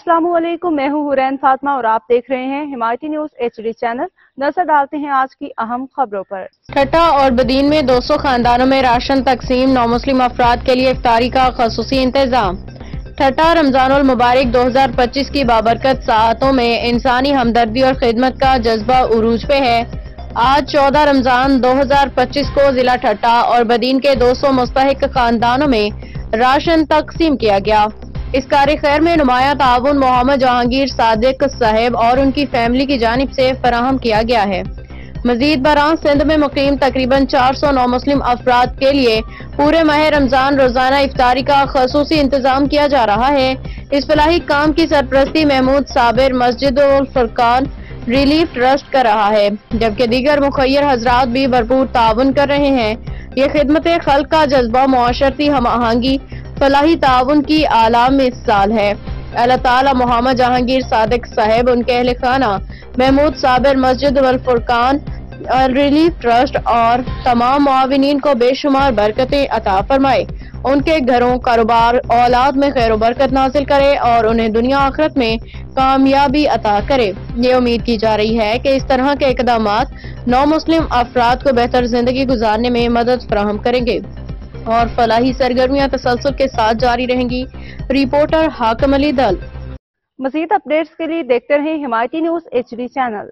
अस्सलामुअलैकुम, मैं हूँ हुरैन फातिमा और आप देख रहे हैं हिमायती न्यूज HD चैनल। नजर डालते हैं आज की अहम खबरों पर। ठट्टा और बदीन में 200 खानदानों में राशन तकसीम, नौ मुस्लिम अफराद के लिए इफ्तारी का खसूसी इंतजाम। ठट्टा रमजानुल मुबारक 2025 की बाबरकत साअतों में इंसानी हमदर्दी और खिदमत का जज्बा उरूज पे है। आज 14 रमजान 2025 को जिला ठट्टा और बदीन के 200 मुस्तहिक खानदानों में राशन तकसीम किया गया। इस कार्य खैर में नुमाया ताउन मोहम्मद जहांगीर सादिक साहब और उनकी फैमिली की जानिब से फराहम किया गया है। मजीद बरां सिंध में मुकीम तकरीबन 409 मुस्लिम अफराद के लिए पूरे माह रमजान रोजाना इफ्तारी का खसूसी इंतजाम किया जा रहा है। इस फलाही काम की सरपरस्ती महमूद साबिर मस्जिद उल फुरकान रिलीफ ट्रस्ट कर रहा है, जबकि दीगर मुखय्यर हजरात भी भरपूर ताउन कर रहे हैं। ये खिदमत खल्क का जज्बा मुआशरती हम आहंगी फलाही ताउन की आला मिसाल है। अल्लाह ताला मोहम्मद जहांगीर सादिक साहब, उनके अहले खाना, महमूद साबिर मस्जिद उल फुरकान रिलीफ ट्रस्ट और तमाम मुआविनीन को बेशुमार बरकतें अता फरमाए, उनके घरों, कारोबार, औलाद में खैर बरकत नाजिल करे और उन्हें दुनिया आखिरत में कामयाबी अता करे। ये उम्मीद की जा रही है कि इस तरह के इकदामात नौ मुस्लिम अफराद को बेहतर जिंदगी गुजारने में मदद फराहम करेंगे और फलाही सरगर्मियां तसलसल के साथ जारी रहेंगी। रिपोर्टर हाकिम अली दल। मजीद अपडेट्स के लिए देखते रहें हिमायती न्यूज HD चैनल।